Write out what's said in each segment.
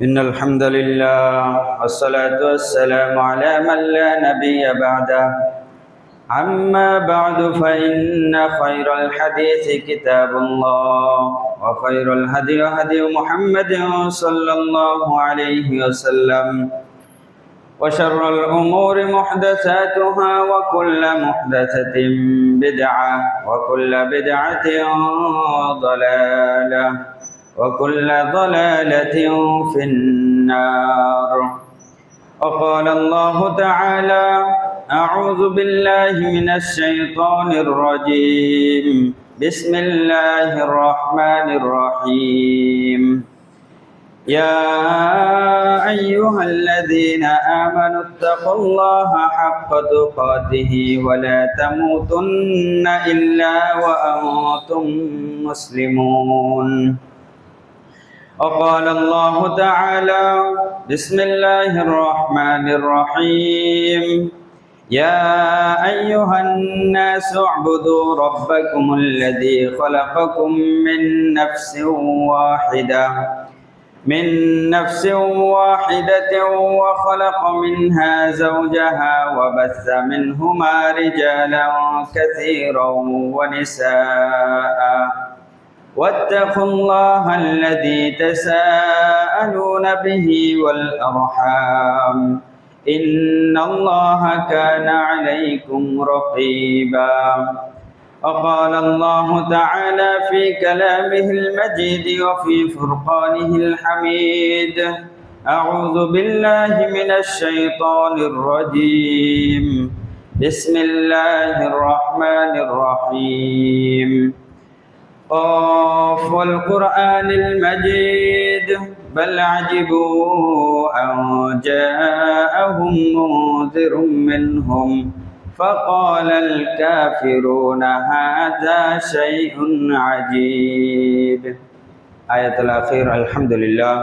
إن الحمد لله والصلاة والسلام على من لا نبي بعده. أما بعد فإن خير الحديث كتاب الله وخير الهدي هدي محمد صلى الله عليه وسلم وشر الأمور محدثاتها وكل محدثة بدعة وكل بدعة ضلالة وكل ضلالة في النار. وقال الله تعالى: أعوذ بالله من الشيطان الرجيم. بسم الله الرحمن الرحيم. يا أيها الذين آمنوا اتقوا الله حق تقاته ولا تموتن إلا وأنتم مسلمون. وقال الله تعالى: بسم الله الرحمن الرحيم. يا أيها الناس اعبدوا ربكم الذي خلقكم من نفس واحدة وخلق منها زوجها وبث منهما رجالا كثيرا ونساء واتقوا الله الذي تساءلون به والأرحام إن الله كان عليكم رقيبا. وقال الله تعالى في كلامه المجيد وفي فرقانه الحميد: أعوذ بالله من الشيطان الرجيم. بسم الله الرحمن الرحيم. قاف والقرآن المجيد بل عجبوا أن جاءهم منذر منهم فقال الكافرون هذا شيء عجيب. আয়াতুল আখির। আলহামদুলিল্লাহ।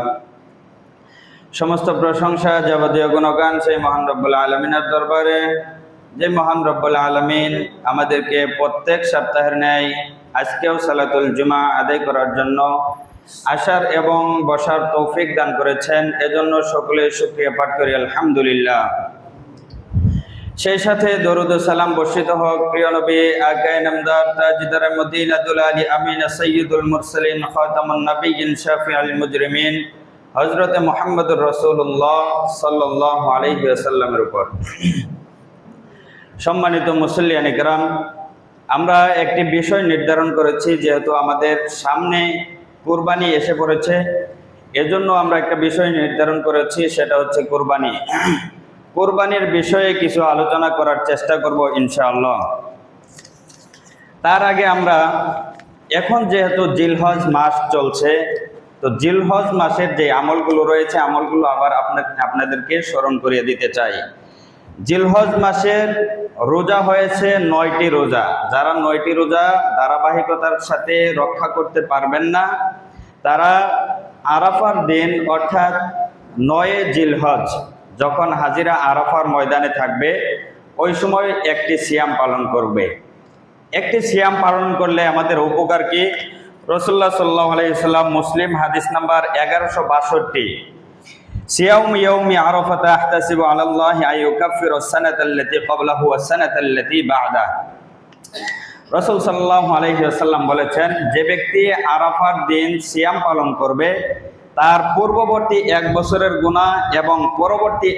সমস্ত প্রশংসা যাবতীয় গুণগান সেই মহান রব্বুল আলামিনের দরবারে, যে মহান রব্বুল আলামিন আমাদেরকে প্রত্যেক সপ্তাহের ন্যায় আজকেও সালাতুল জুমা আদায় করার জন্য আসার এবং বসার তৌফিক দান করেছেন। এজন্য সকলে শুকরিয়া পাঠ করি আলহামদুলিল্লাহ। সেই সাথে দরুদ ও সালাম বর্ষিত হোক প্রিয় নবী আকায়ে নামদার তাজদার মদিনাতুল আলী আমিন সাইয়্যিদুল মুরসালিন খাতামুন নবিয়্যিন শাফিউল মুজরিমিন হযরত মুহাম্মদুর রাসূলুল্লাহ সাল্লাল্লাহু আলাইহি ওয়াসাল্লামের উপর। সম্মানিত মুসল্লিয়ান ইকরাম, আমরা একটি বিষয় নির্ধারণ করেছি, যেহেতু আমাদের সামনে কুরবানি এসে পড়েছে, এজন্য আমরা একটা বিষয় নির্ধারণ করেছি, সেটা হচ্ছে কুরবানি। কুরবানির বিষয়ে কিছু আলোচনা করার চেষ্টা করব ইনশাআল্লাহ। তার আগে আমরা এখন যেহেতু জিলহজ মাস চলছে, তো জিলহজ মাসের যে আমলগুলো রয়েছে, আমলগুলো আবার আপনাদেরকে স্মরণ করিয়ে দিতে চাই। জিলহজ মাসের রোজা হয়েছে 9টি রোজা। যারা 9টি রোজা ধারাবাহিকতার সাথে রক্ষা করতে পারবেন না, তারা আরাফার দিন অর্থাৎ 9 জিলহজ যখন হাজিরা আরাফার ময়দানে থাকবে, ওই সময় একটি সিয়াম পালন করবে। একটি সিয়াম পালন করলে আমাদের উপকার কি? রাসূলুল্লাহ সাল্লাল্লাহু আলাইহি ওয়াসাল্লাম, মুসলিম হাদিস নাম্বার 1162, সিয়াম ইয়াউমি আরাফাতা আহতাসিবু আলাল্লাহি আইয়ুকাফিরু সানাতাল্লাতী ক্বাবলাহু ওয়াস সানাতাল্লাতী বা'দাহু। রাসূল সাল্লাল্লাহু আলাইহি ওয়াসাল্লাম বলেছেন, যে ব্যক্তি আরাফার দিন সিয়াম পালন করবে, তার পূর্ববর্তী 1 বছরের গুনাহ এবং পরবর্তী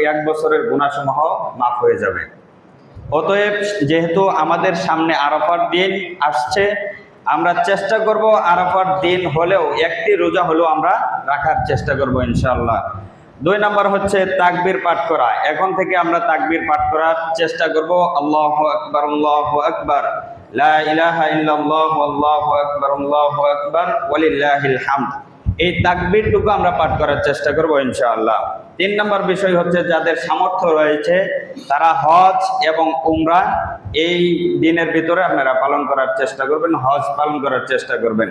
1 বছরের গুনাহসমূহ মাফ হয়ে যাবে। অতএব যেহেতু আমাদের সামনে আরাফার দিন আসছে, আমরা চেষ্টা করব আরাফার দিন হলেও একটি রোজা হলেও আমরা রাখার চেষ্টা করব ইনশাআল্লাহ। 2 নম্বর হচ্ছে তাকবীর পাঠ করা। এখন থেকে আমরা তাকবীর পাঠ করার চেষ্টা করব। আল্লাহু আকবার, আল্লাহু আকবার, লা ইলাহা ইল্লাল্লাহু, আল্লাহু আকবার, আল্লাহু আকবার, ওয়ালিল্লাহিল হামদ। এই তাকবীরটুকু আমরা পাঠ করার চেষ্টা করব ইনশাআল্লাহ। 3 নম্বর বিষয় হচ্ছে, যাদের সামর্থ্য রয়েছে তারা হজ এবং উমরা এই দিনের ভিতরে আপনারা পালন করার চেষ্টা করবেন, হজ পালন করার চেষ্টা করবেন।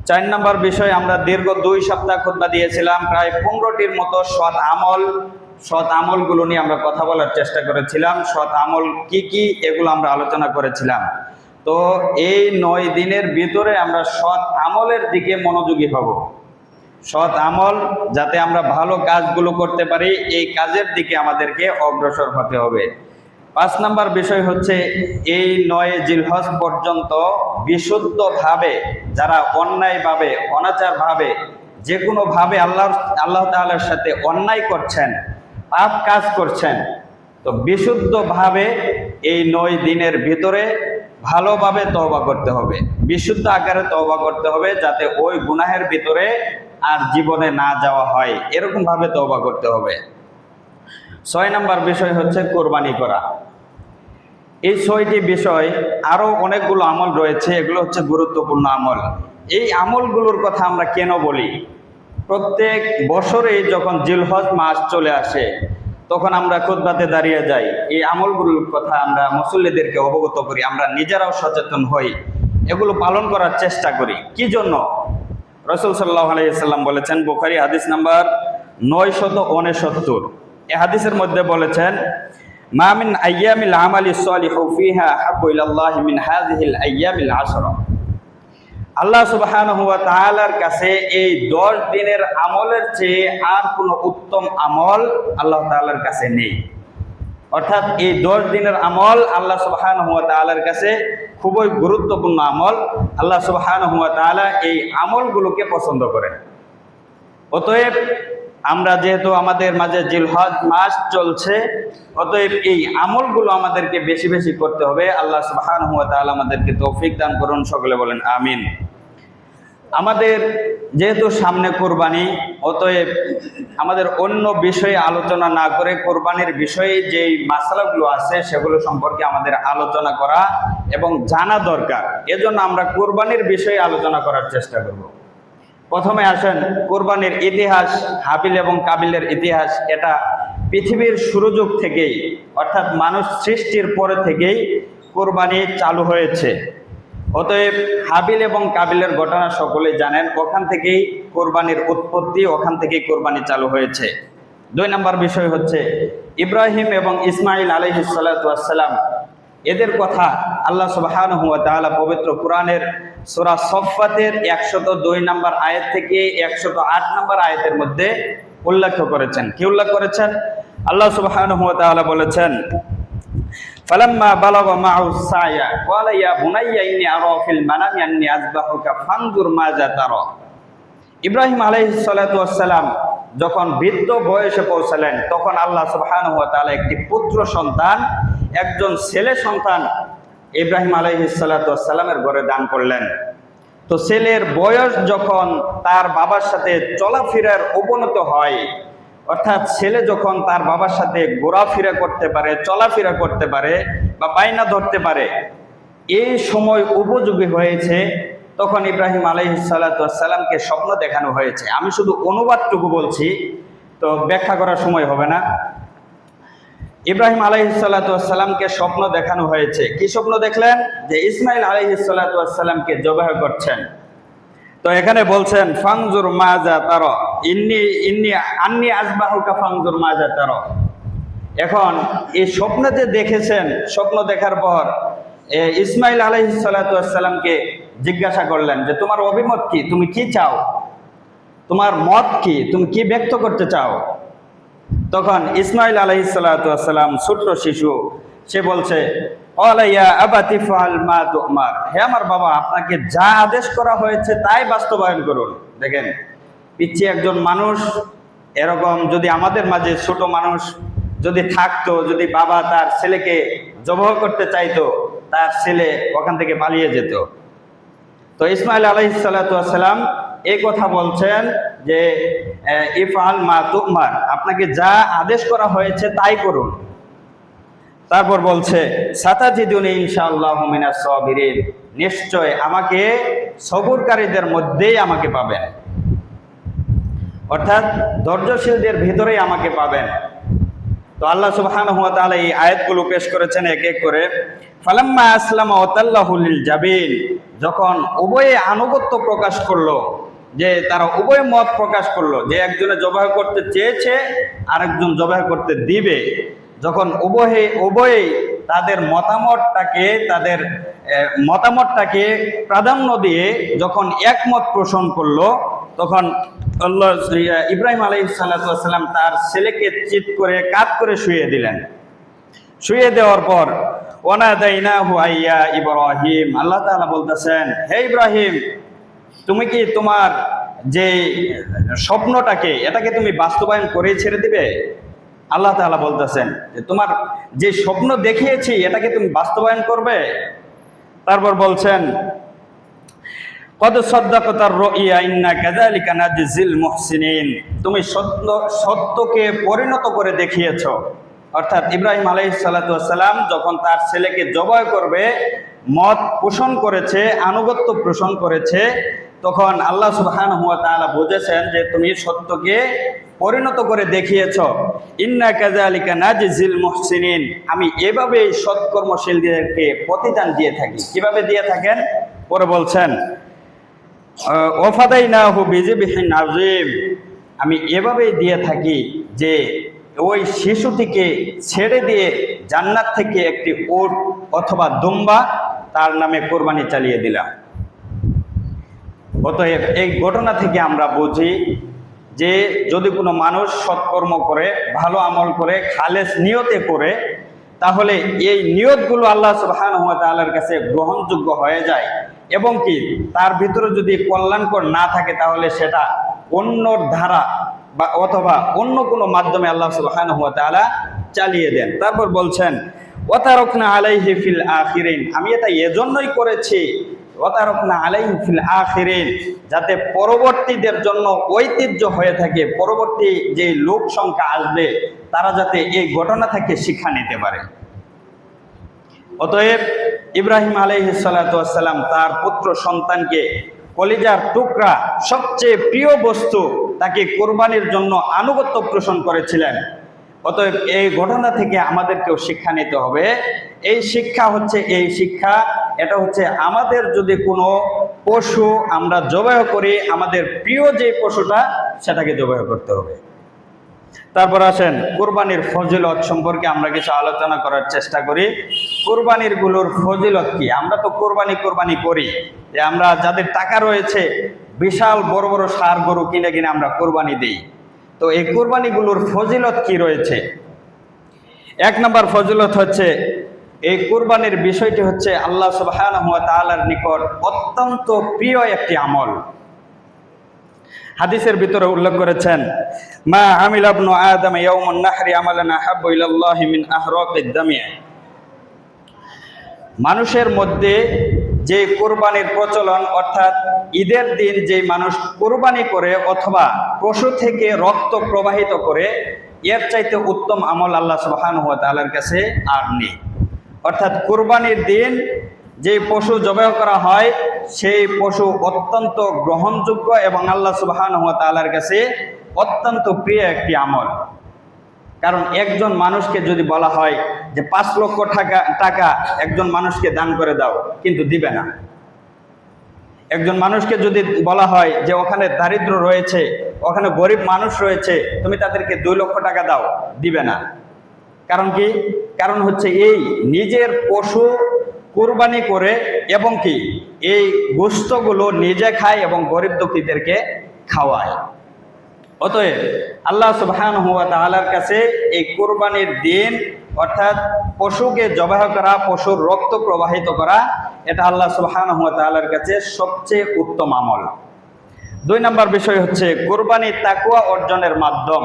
4 নম্বর বিষয়, আমরা দীর্ঘ 2 সপ্তাহ খুতবা দিয়েছিলাম, প্রায় 15টির মতো সৎ আমলগুলো নিয়ে আমরা কথা বলার চেষ্টা করেছিলাম। সৎ আমল কি কি এগুলো আমরা আলোচনা করেছিলাম। তো এই 9 দিনের ভিতরে আমরা সৎ আমলের দিকে মনোযোগী হব। সৎ আমল, যাতে আমরা ভালো কাজগুলো করতে পারি, এই কাজের দিকে আমাদেরকে অগ্রসর হতে হবে। 5 নম্বর বিষয় হচ্ছে এই 9 জিলহজ পর্যন্ত বিশুদ্ধভাবে যারা অন্যায়ভাবে অনাচারভাবে যে কোনোভাবে আল্লাহ তাআলার সাথে অন্যায় করছেন, পাপ কাজ করছেন, তো বিশুদ্ধভাবে এই 9 দিনের ভিতরে ভালোভাবে তওবা করতে হবে, বিশুদ্ধ আকারে তওবা করতে হবে, যাতে ওই গুনাহের ভিতরে আর জীবনে না যাওয়া হয়, এরকম ভাবে তওবা করতে হবে। 6 নম্বর বিষয় হচ্ছে কোরবানি করা। এই 6টি বিষয়, আরো অনেকগুলো আমল রয়েছে, এগুলো হচ্ছে গুরুত্বপূর্ণ আমল। এই আমলগুলোর কথা আমরা কেন বলি? প্রত্যেক বছরে যখন জিলহজ মাস চলে আসে তখন আমরা খুতবাতে দাঁড়িয়ে যাই, এই আমলগুলোর কথা আমরা মুসল্লিদেরকে অবগত করি, আমরা নিজেরাও সচেতন হই, এগুলো পালন করার চেষ্টা করি। কি জন্য? রাসূল সাল্লাল্লাহু আলাইহি ওয়াসাল্লাম বলেছেন, বুখারী হাদিস নাম্বার 969, এই হাদিসের মধ্যে বলেছেন, মা মিন আইয়ামিল আমালিস সালিহু ফিহা আহাব্বু ইলাল্লাহি মিন হাযিহিল আইয়ামিল 10। আল্লাহ সুবহানাহু ওয়া তাআলার কাছে এই 10 দিনের আমলের চেয়ে আর কোনো উত্তম আমল আল্লাহ তাআলার কাছে নেই। অর্থাৎ এই 10 দিনের আমল আল্লাহ সুবহানাহু ওয়া তাআলার কাছে খুবই গুরুত্বপূর্ণ আমল। আল্লাহ সুবহানাহু ওয়া তাআলা এই আমলগুলোকে পছন্দ করেন। অতএব আমরা যেহেতু আমাদের মাঝে জিলহজ মাস চলছে, অতএব এই আমলগুলো আমাদেরকে বেশি বেশি করতে হবে। আল্লাহ সুবহানাহু ওয়া তাআলা আমাদেরকে তৌফিক দান করুন, সকলে বলেন আমিন। আমাদের যেহেতু সামনে কোরবানি, অতএব আমাদের অন্য বিষয়ে আলোচনা না করে কোরবানির বিষয়ে যেই মাসালাগুলো আছে সেগুলো সম্পর্কে আমাদের আলোচনা করা এবং জানা দরকার। এজন্য আমরা কোরবানির বিষয়ে আলোচনা করার চেষ্টা করব। প্রথমে আসেন কোরবানির ইতিহাস, হাবিল এবং কাবিলের ইতিহাস। এটা পৃথিবীর শুরুযুগ থেকেই, অর্থাৎ মানুষ সৃষ্টির পরে থেকেই কোরবানি চালু হয়েছে। অতএব হাবিল এবং কাবিলের ঘটনা সকলেই জানেন, ওখান থেকেই কোরবানির উৎপত্তি, ওখান থেকেই কোরবানি চালু হয়েছে। 2 নম্বর বিষয় হচ্ছে ইব্রাহিম এবং ইসমাইল আলাইহিস সালাতু ওয়াস সালাম, এদের কথা আল্লাহ সুবহানাহু ওয়া তাআলা পবিত্র কোরআনের সূরা সফফাতের 102 নম্বর আয়াত থেকে 108 নম্বর আয়াতের মধ্যে উল্লেখ করেছেন। কি উল্লেখ করেছেন? আল্লাহ সুবহানাহু ওয়া তাআলা বলেছেন, ফালাম্মা বালাগা মা'হু সায়া ক্বালা ইয়া বুনাইয়া ইন্নী আরা ফিল মানামি আন্নী আযবাহুকা ফানজুর মাযা তারা। ইব্রাহিম আলাইহিস সালাতু ওয়াস সালাম যখন বৃদ্ধ বয়সে পৌঁছালেন, তখন আল্লাহ সুবহানাহু ওয়া তাআলা একটি পুত্র সন্তান, একজন ছেলে সন্তান ইব্রাহিম আলাইহিস সালাতু ওয়াস সালামের ঘরে দান করলেন। তো ছেলের বয়স যখন তার বাবার সাথে চলাফেরার উপনীত হয়, অর্থাৎ ছেলে যখন তার বাবার সাথে ঘোরাফেরা করতে পারে, চলাফেরা করতে পারে বা বায়না ধরতে পারে, এই সময় উপযোগী হয়েছে, তখন ইব্রাহিম আলাইহিস সালাতু ওয়াস সালামকে স্বপ্ন দেখানো হয়েছে। আমি শুধু অনুবাদটুকু বলছি, তো ব্যাখ্যা করার সময় হবে না। ইব্রাহিম আলাইহিস সালাতু ওয়াস সালামকে স্বপ্ন দেখানো হয়েছে। কি স্বপ্ন দেখলেন? যে ইসমাইল আলাইহিস সালাতু ওয়াস সালামকে জবাহ করছেন। তো এখানে বলছেন ফানজুর মাজা তারা, আন্নী আযবাহুকা ফানজুর মাজা তারা। এখন এই স্বপ্ন যে দেখেছেন, স্বপ্ন দেখার পর ইসমাইল আলাইহিস সালাতু ওয়াস সালামকে জিজ্ঞাসা করলেন যে তোমার অভিমত কি, তুমি কি চাও, তোমার মত কি, তুমি কি ব্যক্ত করতে চাও? তখন ইসমাইল আলাইহিস সালাতু ওয়াস সালাম ছোট্ট শিশু, সে বলছে, ক্বালা ইয়া আবাতি ফাআল মা তুমার, হে আমার বাবা, আপনাকে যা আদেশ করা হয়েছে তাই বাস্তবায়ন করুন। দেখেন, পিচ্ছি একজন মানুষ, এরকম যদি আমাদের মাঝে ছোট মানুষ যদি থাকতো, যদি বাবা তার ছেলেকে জবাহ করতে চাইতো, তার ছেলে ওখান থেকে পালিয়ে যেত। তো ইসমাইল আলাইহিস সালাতু ওয়াস সালাম এই কথা বলছেন যে ইফআল মা তুমার, আপনাকে যা আদেশ করা হয়েছে তাই করুন। তারপর বলছে সাতাজিদুনি ইনশাআল্লাহু মিনাস সাবিরিন, নিশ্চয় আমাকে সবরকারীদের মধ্যেই আমাকে পাবেন, অর্থাৎ ধৈর্যশীলদের ভিতরেই আমাকে পাবেন। তো আল্লাহ সুবহানাহু ওয়া তাআলা এই আয়াতগুলো পেশ করেছেন এক এক করে। ফালাম্মা আসলামা ওয়া তাল্লাহু লিল জাবিন, যখন উভয়ে আনুগত্য প্রকাশ করলো, যে তারা উভয় মত প্রকাশ করলো, যে একজনে জবাহ করতে চেয়েছে আরেকজন জবাহ করতে দিবে, যখন উভয়ে তাদের মতামতটাকে প্রাধান্য দিয়ে যখন একমত পোষণ করলো, তখন আল্লাহ ইব্রাহিম আলাইহিস সালাম তার ছেলেকে চিৎ করে কাত করে শুইয়ে দিলেন। শুইয়ে দেওয়ার পর ওয়ানাদাইনাহু আইয়া ইব্রাহিম, আল্লাহ তাআলা বলতেছেন, হে ইব্রাহিম, তুমি কি তোমার যে স্বপ্নটাকে এটাকে তুমি বাস্তবায়ন করে ছেড়ে দিবে? আল্লাহ তাআলা বলতেছেন যে তোমার যে স্বপ্ন দেখিয়েছি এটাকে তুমি বাস্তবায়ন করবে? তারপর বলছেন কদ সাদ্দাকাতার রুইয়া ইন্না কাযালিকা নাজজিল মুহসিনিন, তুমি সত্যকে পরিণত করে দেখিয়েছো। অর্থাৎ ইব্রাহিম আলাইহিস সালাতু ওয়াসসালাম যখন তার ছেলেকে জবাই করবে মত পোষণ করেছে, আনুগত্য পোষণ করেছে, তখন আল্লাহ সুবহানাহু ওয়া তাআলা বুঝেছেন যে তুমি সত্যকে পরিণত করে দেখিয়েছো। ইন্না কাযালিকা নাজজিল মুহসিনিন, আমি এভাবেই সৎকর্মশীলদেরকে প্রতিদান দিয়ে থাকি। কিভাবে দিয়ে থাকেন? পরে বলছেন ওয়াফাদাইনাহু বিযিবহিন আযীম, আমি এভাবেই দিয়ে থাকি যে ওই শিশুটিকে ছেড়ে দিয়ে জান্নাত থেকে একটি উট অথবা দুম্বা তার নামে কোরবানি চালিয়ে দিলাম। অতএব এই ঘটনা থেকে আমরা বুঝি যে যদি কোনো মানুষ সৎকর্ম করে, ভালো আমল করে, খালেস নিয়তে করে, তাহলে এই নিয়তগুলো আল্লাহ সুবহানাহু ওয়া তাআলার কাছে গ্রহণযোগ্য হয়ে যায় এবং কি তার ভিতরে যদি কল্যাণকর না থাকে তাহলে সেটা অন্য ধারা বা অথবা অন্য কোনো মাধ্যমে আল্লাহ সুবহানাহু ওয়া তাআলা চালিয়ে দেন। তারপর বলছেন ওয়াতারাকনা আলাইহি ফিল আখিরিন, আমি এটা এজন্যই করেছি ওয়াতারাকনা আলাইহি ফিল আখিরিন, যাতে পরবর্তীদের জন্য ঐতিহ্য হয়ে থাকে, পরবর্তী যে লোক সংখ্যা আসবে তারা যাতে এই ঘটনা থেকে শিক্ষা নিতে পারে। অতএব ইব্রাহিম আলাইহিস সালাতু ওয়াসসালাম তার পুত্র সন্তানকে কলিজার টুকরা, সবচেয়ে প্রিয় বস্তু, তাকে কোরবানির জন্য আনুগত্য পোষণ করেছিলেন। অতএব এই ঘটনা থেকে আমাদেরকেও শিক্ষা নিতে হবে। এই শিক্ষা এটা হচ্ছে আমাদের যদি কোনো পশু আমরা জবাই করি, আমাদের প্রিয় যে পশুটা সেটাকে জবাই করতে হবে। তারপর আসেন কোরবানির ফজিলত সম্পর্কে আমরা কিছু আলোচনা করার চেষ্টা করি। কোরবানির গুলোর ফজিলত কি? আমরা তো কোরবানি করি, যে আমরা যাদের টাকা রয়েছে বিশাল বড় বড় ষাঁড় গরু কিনে আমরা কোরবানি দিই। তো এই কোরবানিগুলোর ফজিলত কি রয়েছে? এক নম্বর ফজিলত হচ্ছে এই কোরবানির বিষয়টি হচ্ছে আল্লাহ সুবহানাহু ওয়া তাআলার নিকট অত্যন্ত প্রিয় একটি আমল। হাদিসের ভিতরে উল্লেখ করেছেন মা আমিলা ইবনু আদম ইয়াউমুন নাহরি আমালান আহাব্বু ইলাল্লাহি মিন আহরাকিদ দামি, মানুষের মধ্যে যে কোরবানির প্রচলন, অর্থাৎ ঈদের দিন যে মানুষ কোরবানি করে অথবা পশু থেকে রক্ত প্রবাহিত করে, এর চাইতে উত্তম আমল আল্লাহ সুবহানাহু ওয়া তাআলার কাছে আর নেই। অর্থাৎ কোরবানির দিন যে পশু জবাই করা হয় সেই পশু অত্যন্ত গ্রহণযোগ্য এবং আল্লাহ সুবহানাহু ওয়া তাআলার কাছে অত্যন্ত প্রিয় একটি আমল। কারণ একজন মানুষকে যদি বলা হয় যে 5 লক্ষ টাকা একজন মানুষকে দান করে দাও, কিন্তু দিবে না। একজন মানুষকে যদি বলা হয় যে ওখানে দারিদ্র রয়েছে, ওখানে গরিব মানুষ রয়েছে, তুমি তাদেরকে 2 লক্ষ টাকা দাও, দিবে না। কারণ কি? কারণ হচ্ছে এই নিজের পশু কুরবানি করে এবং কি এই গোশতগুলো নিজে খায় এবং গরিব দুঃখীদেরকে খাওয়ায়। অতএব আল্লাহ সুবহানাহু ওয়া তাআলার কাছে এই কুরবানির দিন, অর্থাৎ পশুকে জবাই করা, পশুর রক্ত প্রবাহিত করা, এটা আল্লাহ সুবহানাহু ওয়া তাআলার কাছে সবচেয়ে উত্তম আমল। 2 নম্বর বিষয় হচ্ছে কুরবানির তাকওয়া অর্জনের মাধ্যম।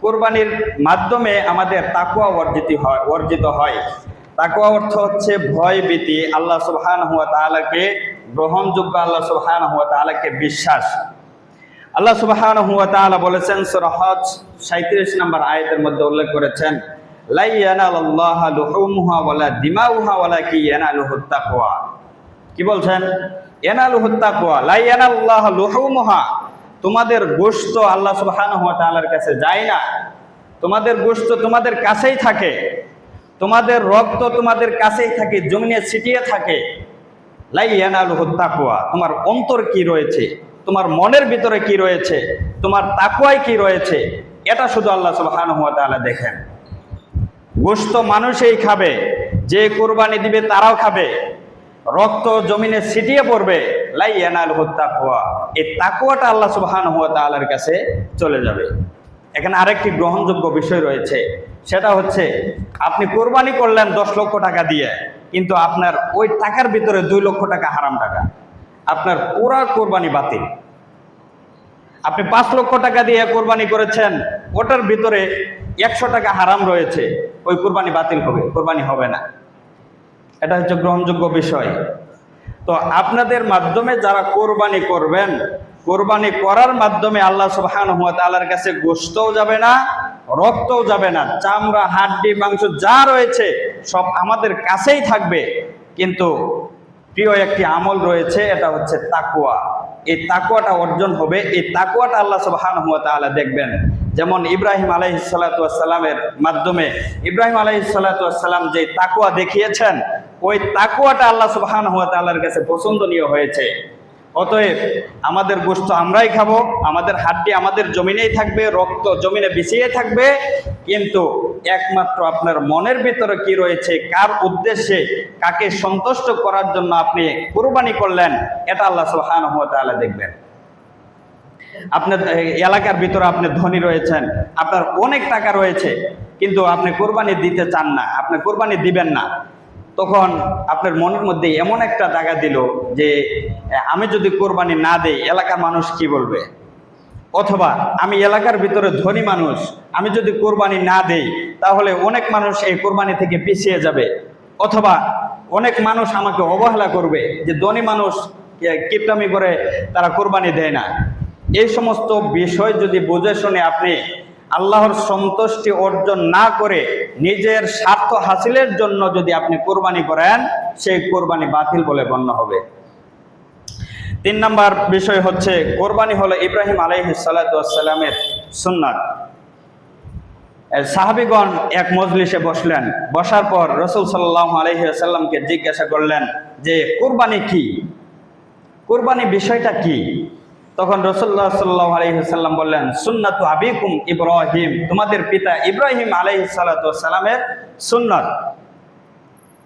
কুরবানির মাধ্যমে আমাদের তাকওয়া অর্জিত হয়। তাকওয়া অর্থ হচ্ছে ভয় ভীতি, আল্লাহ সুবহানাহু ওয়া তাআলাকে গ্রহণযোগ্য, আল্লাহ সুবহানাহু ওয়া তাআলাকে বিশ্বাস। আল্লাহ সুবহানাহু ওয়া তাআলা বলেছেন সূরা হজ 37 নম্বর আয়াতের মধ্যে উল্লেখ করেছেন লা ইয়ানালাল্লাহু লুহুমুহা ওয়ালা দিমাউহা ওয়ালাকিন ইয়ানালুহুত তাকওয়া। কি বলছেন? ইয়ানালুহুত তাকওয়া, লা ইয়ানাল্লাহু লুহুমুহা, তোমাদের গোশত আল্লাহ সুবহানাহু ওয়া তাআলার কাছে যায় না। তোমাদের গোশত তোমাদের কাছেই থাকে, তোমাদের রক্ত তোমাদের কাছেই থাকে, জমিনে ছিটিয়ে থাকে। লা ইয়ানালুহুত তাকওয়া, তোমার অন্তর কি রয়েছে, তোমার মনের ভিতরে কি রয়েছে, তোমার তাকওয়ায় কি রয়েছে, এটা শুধু আল্লাহ সুবহানাহু ওয়া তাআলা দেখেন। গোশত মানুষই খাবে, যে কুরবানি দিবে তারাও খাবে, রক্ত জমিনে ছিটিয়ে পড়বে, লা ইয়ানালুহুত তাকওয়া, এই তাকওয়াটা আল্লাহ সুবহানাহু ওয়া তাআলার কাছে চলে যাবে। এখানে আরেকটি গ্রহণযোগ্য বিষয় রয়েছে, সেটা হচ্ছে আপনি কোরবানি করলেন 10 লক্ষ টাকা দিয়ে, কিন্তু আপনার ওই টাকার ভিতরে 2 লক্ষ টাকা হারাম টাকা, আপনার পুরা কোরবানি বাতিল। আপনি 5 লক্ষ টাকা দিয়ে কোরবানি করেছেন, ওটার ভিতরে 100 টাকা হারাম রয়েছে, ওই কোরবানি বাতিল হবে, কোরবানি হবে না। এটা হচ্ছে গ্রহণযোগ্য বিষয়। তো আপনাদের মাধ্যমে যারা কোরবানি করবেন, কোরবানি করার মাধ্যমে আল্লাহ সুবহানাহু ওয়া তাআলার কাছে গোশতও যাবে না, রক্তও যাবে না, চামড়া হাড্ডি মাংস যা রয়েছে সব আমাদের কাছেই থাকবে। কিন্তু প্রিয় একটি আমল রয়েছে, এটা হচ্ছে তাকওয়া। এই তাকওয়াটা অর্জন হবে, এই তাকওয়াটা আল্লাহ সুবহানাহু ওয়া তাআলা দেখবেন। যেমন ইব্রাহিম আলাইহিস সালাতু ওয়াস সালামের মাধ্যমে ইব্রাহিম আলাইহিস সালাতু ওয়াস সালাম যে তাকওয়া দেখিয়েছেন, ওই তাকওয়াটা আল্লাহ সুবহানাহু ওয়া তাআলার কাছে পছন্দনীয় হয়েছে। অতএব আমাদের গোশত আমরাই খাবো, আমাদের হাড্ডি আমাদের জমিনেই থাকবে, রক্ত জমিনে বিছিয়ে থাকবে, কিন্তু একমাত্র আপনার মনের ভিতরে কি রয়েছে, কার উদ্দেশ্যে, কাকে সন্তুষ্ট করার জন্য আপনি কুরবানি করলেন, এটা আল্লাহ সুবহানাহু ওয়া তাআলা দেখবেন। আপনার এলাকার ভিতরে আপনি ধনী রয়েছেন, আপনার অনেক টাকা রয়েছে, কিন্তু আপনি কোরবানি দিতে চান না, আপনি কোরবানি দিবেন না। তখন আপনার মনের মধ্যে এমন একটা দাগা দিল যে আমি যদি কোরবানি না দেই এলাকার মানুষ কি বলবে, অথবা আমি এলাকার ভিতরে ধনী মানুষ, আমি যদি কোরবানি না দেই তাহলে অনেক মানুষ এই কোরবানি থেকে পিছিয়ে যাবে, অথবা অনেক মানুষ আমাকে অবহেলা করবে যে ধনী মানুষ কিপটামি করে তারা কোরবানি দেয় না। এই সমস্ত বিষয় যদি বুঝে শুনে আপনি আল্লাহর সন্তুষ্টি অর্জন না করে নিজের স্বার্থ হাসিলের জন্য যদি আপনি কোরবানি করেন, সেই কোরবানি বাতিল বলে গণ্য হবে। 3 নম্বর বিষয় হচ্ছে কোরবানি হলো ইব্রাহিম আলাইহিস সালাতু ওয়াস সালামের সুন্নাত। সাহাবীগণ এক মজলিসে বসলেন, বসার পর রাসূল সাল্লাল্লাহু আলাইহি ওয়াসাল্লামকে জিজ্ঞাসা করলেন যে কোরবানি কি, কোরবানি বিষয়টা কি? তখন রাসূলুল্লাহ সাল্লাল্লাহু আলাইহি ওয়াসাল্লাম বললেন, সুন্নাতু আবিকুম ইব্রাহিম, তোমাদের পিতা ইব্রাহিম আলাইহিস সালাতু ওয়াস সালামের সুন্নাত।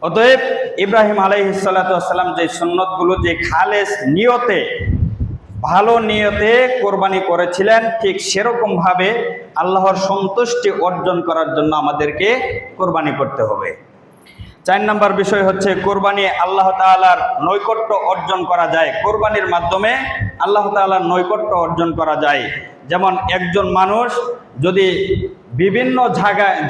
অতএব ইব্রাহিম আলাইহিস সালাতু ওয়াস সালাম যে সুন্নতগুলো যে খালেস নিয়তে, ভালো নিয়তে কোরবানি করেছিলেন, ঠিক সেরকম ভাবে আল্লাহর সন্তুষ্টি অর্জন করার জন্য আমাদেরকে কোরবানি করতে হবে। 4 নম্বর বিষয় হচ্ছে কোরবানি আল্লাহ তাআলার নৈকট্য অর্জন করা যায়। কোরবানির মাধ্যমে আল্লাহ তাআলার নৈকট্য অর্জন করা যায়। যেমন একজন মানুষ যদি বিভিন্ন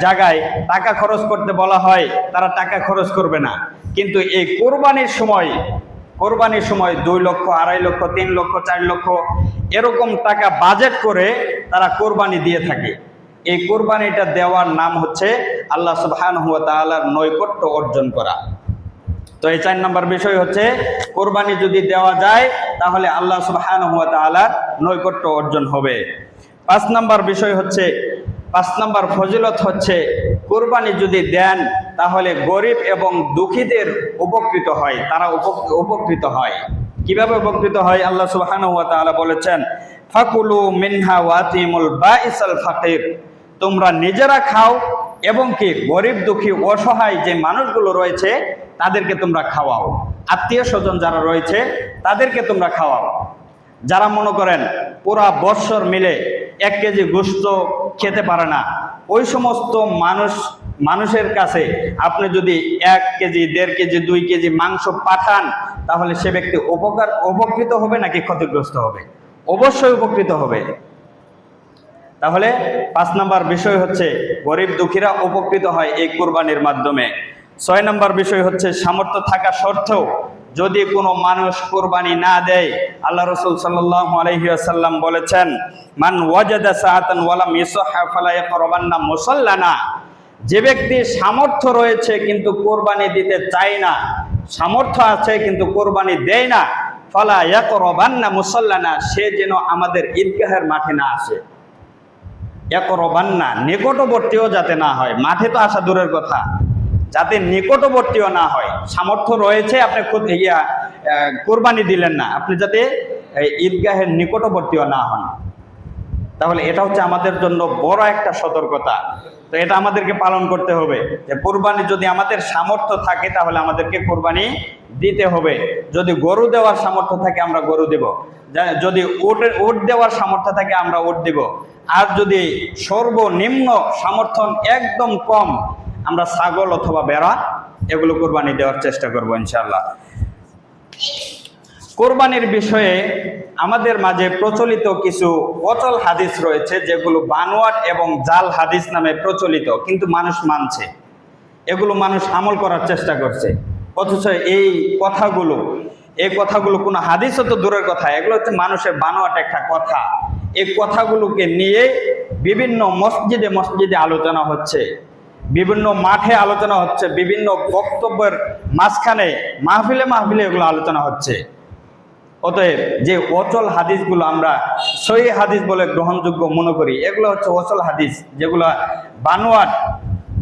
জায়গায় টাকা খরচ করতে বলা হয়, তারা টাকা খরচ করবে না, কিন্তু এই কোরবানির সময় 2 লক্ষ, 2.5 লক্ষ, 3 লক্ষ, 4 লক্ষ এরকম টাকা বাজেট করে তারা কোরবানি দিয়ে থাকে। এই কোরবানিটা দেওয়ার নাম হচ্ছে আল্লাহ সুবহানাহু ওয়া তাআলার নৈকট্য অর্জন করা। তো এই 4 নম্বর বিষয় হচ্ছে কোরবানি যদি দেওয়া যায় তাহলে আল্লাহ সুবহানাহু ওয়া তাআলার নৈকট্য অর্জন হবে। 5 নম্বর বিষয় হচ্ছে, 5 নম্বর ফজিলত হচ্ছে কোরবানি যদি দেন তাহলে গরিব এবং দুঃখীদের উপকৃত হয়, তারা উপকৃত হয়। কিভাবে উপকৃত হয়? আল্লাহ সুবহানাহু ওয়া তাআলা বলেছেন, ফাকুলু মিনহা ওয়াতিমুল বাঈসাল ফাকির, তোমরা নিজেরা খাও এবং কি গরিব দুঃখী অসহায় যে মানুষগুলো রয়েছে তাদেরকে তোমরা খাওয়াও, আত্মীয় স্বজন যারা রয়েছে তাদেরকে তোমরা খাওয়াও। যারা মনে করেন পুরা বৎসর মিলে 1 কেজি গোশত খেতে পারে না, ওই সমস্ত মানুষের কাছে আপনি যদি 1 কেজি, 1.5 কেজি, 2 কেজি মাংস পাঠান, তাহলে সে ব্যক্তি উপকৃত হবে নাকি ক্ষতিগ্রস্ত হবে? অবশ্যই উপকৃত হবে। তাহলে 5 নম্বর বিষয় হচ্ছে গরিব দুঃখীরা উপকৃত হয় এই কোরবানির মাধ্যমে। 6 নম্বর বিষয় হচ্ছে সামর্থ্য থাকা সত্ত্বেও যদি কোনো মানুষ কোরবানি না দেয়, আল্লাহ রাসূল সাল্লাল্লাহু আলাইহি ওয়াসাল্লাম বলেছেন, মান ওয়াজাদা সাআতান ওয়া লাম ইয়াসহা ফালা ইয়াকরাবান্না মুসাল্লানা, যে ব্যক্তি সামর্থ্য রয়েছে কিন্তু কোরবানি দিতে চায় না, সামর্থ্য আছে কিন্তু কোরবানি দেয় না, ফালা ইয়াকরাবান্না মুসাল্লানা, সে যেন আমাদের ঈদগাহের মাঠে না আসে। ইয়াকরাবান্না, নিকটবর্তীও যাতে না হয়, মাঠে তো আসা দূরের কথা, যাতে নিকটবর্তীও না হয়। সামর্থ্য রয়েছে, আপনি কোরবানি দিলেন না, আপনি যাতে ঈদগাহের নিকটবর্তীও না হন। তাহলে এটা হচ্ছে আমাদের জন্য বড় একটা সতর্কতা। তো এটা আমাদেরকে পালন করতে হবে যে কোরবানি যদি আমাদের সামর্থ্য থাকে তাহলে আমাদেরকে কোরবানি দিতে হবে। যদি গরু দেওয়ার সামর্থ্য থাকে আমরা গরু দেব, যদি ওট দেওয়ার সামর্থ্য থাকে আমরা ওট দিব, আর যদি সর্বনিম্ন সামর্থ্য একদম কম, আমরা ছাগল অথবা ভেড়া এগুলো কোরবানি দেওয়ার চেষ্টা করব ইনশাআল্লাহ। কোরবানির বিষয়ে আমাদের মাঝে প্রচলিত কিছু অচল হাদিস রয়েছে, যেগুলো বানোয়াট এবং জাল হাদিস নামে প্রচলিত, কিন্তু মানুষ মানছে, এগুলো মানুষ আমল করার চেষ্টা করছে। অথচ এই কথাগুলো কোনো হাদিসও তো দূরের কথা, এগুলো হচ্ছে মানুষের বানোয়াট একটা কথা। এই কথাগুলোকে নিয়ে বিভিন্ন মসজিদে আলোচনা হচ্ছে, বিভিন্ন মাঠে আলোচনা হচ্ছে, বিভিন্ন বক্তব্যের মাঝখানে মাহফিলে এগুলো আলোচনা হচ্ছে। অতএব যে অচল হাদিসগুলো আমরা সহিহ হাদিস বলে গ্রহণযোগ্য মনে করি, এগুলো হচ্ছে অচল হাদিস, যেগুলো বানোয়াট,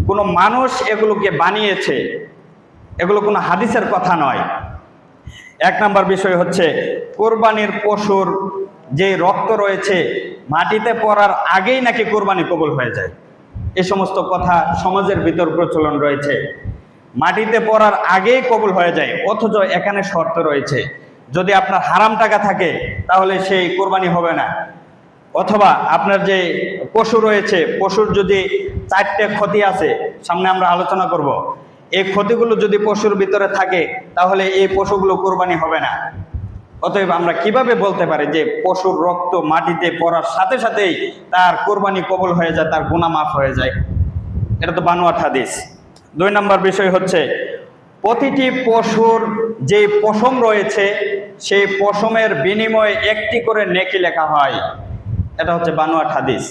কোনো মানুষ এগুলোকে বানিয়েছে, এগুলো কোনো হাদিসের কথা নয়। এক নম্বর বিষয় হচ্ছে কোরবানির পশুর যে রক্ত রয়েছে মাটিতে পড়ার আগেই নাকি কোরবানি কবুল হয়ে যায়, এ সমস্ত কথা সমাজের ভিতর প্রচলন রয়েছে। মাটিতে পড়ার আগেই কবুল হয়ে যায়, অথচ এখানে শর্ত রয়েছে, যদি আপনার হারাম টাকা থাকে তাহলে সেই কোরবানি হবে না। অথবা আপনার যে পশু রয়েছে, পশুর যদি 4টে ক্ষতি আছে, সামনে আমরা আলোচনা করব, এই ক্ষতিগুলো যদি পশুর ভিতরে থাকে তাহলে এই পশুগুলো কোরবানি হবে না। অতএব আমরা কিভাবে বলতে পারি যে পশুর রক্ত মাটিতে পড়ার সাথে সাথেই তার কোরবানি কবুল হয়ে যায়, তার গুনাহ মাফ হয়ে যায়? এটা তো বানোয়াট হাদিস। 2 নম্বর বিষয় হচ্ছে প্রতিটি পশুর যে পশম রয়েছে সেই পশমের বিনিময়ে একটি করে নেকি লেখা হয়, এটা হচ্ছে বানোয়াট হাদিস।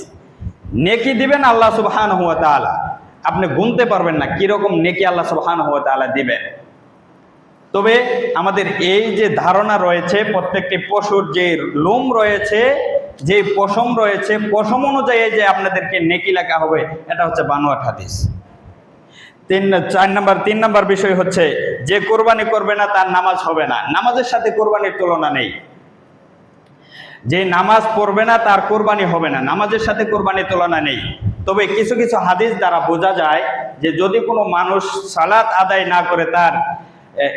নেকি দিবেন আল্লাহ সুবহানাহু ওয়া তাআলা, আপনি গুনতে পারবেন না কিরকম নেকি আল্লাহ সুবহানাহু ওয়া তাআলা দিবেন। তবে আমাদের এই যে ধারণা রয়েছে প্রত্যেকটি পশুর যে লোম রয়েছে, যে পশম রয়েছে, পশম অনুযায়ী যে আপনাদেরকে নেকি লেখা হবে, এটা হচ্ছে বানোয়াট হাদিস। 3 নম্বর বিষয় হচ্ছে যে কোরবানি করবে না তার নামাজ হবে না। নামাজের সাথে কোরবানির তুলনা নেই। যে নামাজ পড়বে না তার কোরবানি হবে না, নামাজের সাথে কোরবানির তুলনা নেই। তবে কিছু কিছু হাদিস দ্বারা বোঝা যায় যে যদি কোনো মানুষ সালাত আদায় না করে, তার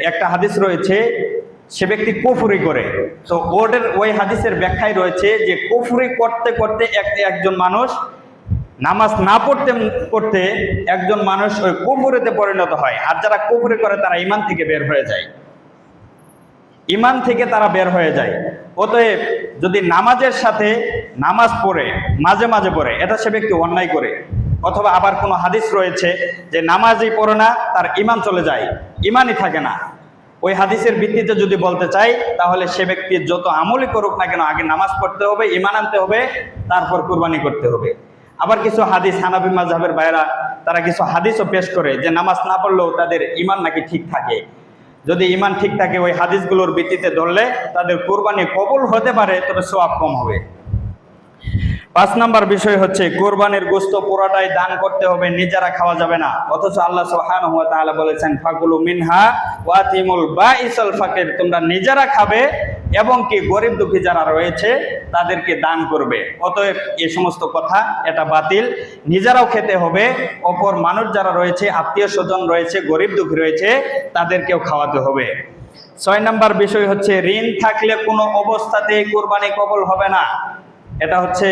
একটা হাদিস রয়েছে সে ব্যক্তি কুফরি করে, তো ওই হাদিসের ব্যাখ্যায় রয়েছে যে কুফরি করতে করতে একজন মানুষ নামাজ না পড়তে একজন মানুষ ওই কুফরিতে পরিণত হয়, আর যারা কুফরি করে তারা ঈমান থেকে বের হয়ে যায়, ঈমান থেকে তারা বের হয়ে যায়। অতএব যদি নামাজের সাথে নামাজ পড়ে মাঝে মাঝে পড়ে, এটা সে ব্যক্তি অন্যায় করে। অথবা আবার কোনো হাদিস রয়েছে যে নামাজই পড়ে না তার ঈমান চলে যায়, ঈমানই থাকে না। ওই হাদিসের ভিত্তিতে যদি বলতে চাই তাহলে সে ব্যক্তি যত আমলই করুক না কেন আগে নামাজ পড়তে হবে, ঈমান আনতে হবে, তারপর কুরবানি করতে হবে। আবার কিছু হাদিস হানাফি মাযহাবের ভাইরা তারা কিছু হাদিসও পেশ করে যে নামাজ না পড়লেও তাদের ঈমান নাকি ঠিক থাকে। যদি ঈমান ঠিক থাকে ওই হাদিসগুলোর ভিত্তিতে ধরলে তাদের কুরবানি কবুল হতে পারে, তবে সওয়াব কম হবে। 5 নম্বর বিষয় হচ্ছে কোরবানির গোশত পুরাটাই দান করতে হবে, নিজেরা খাওয়া যাবে না। অথচ আল্লাহ সুবহানাহু ওয়া তাআলা বলেছেন ফাকুলু মিনহা ওয়া আতিমুল বাঈসাল ফাকির, তোমরা নিজেরা খাবে এবং কি গরিব দুঃখী যারা রয়েছে তাদেরকে দান করবে। অতএব এই সমস্ত কথা এটা বাতিল, নিজেরাও খেতে হবে, অপর মানুষ যারা রয়েছে, আত্মীয় স্বজন রয়েছে, গরিব দুঃখী রয়েছে, তাদেরকেও খাওয়াতে হবে। 6 নম্বর বিষয় হচ্ছে ঋণ থাকলে কোনো অবস্থাতেই কোরবানি কবুল হবে না। এটা হচ্ছে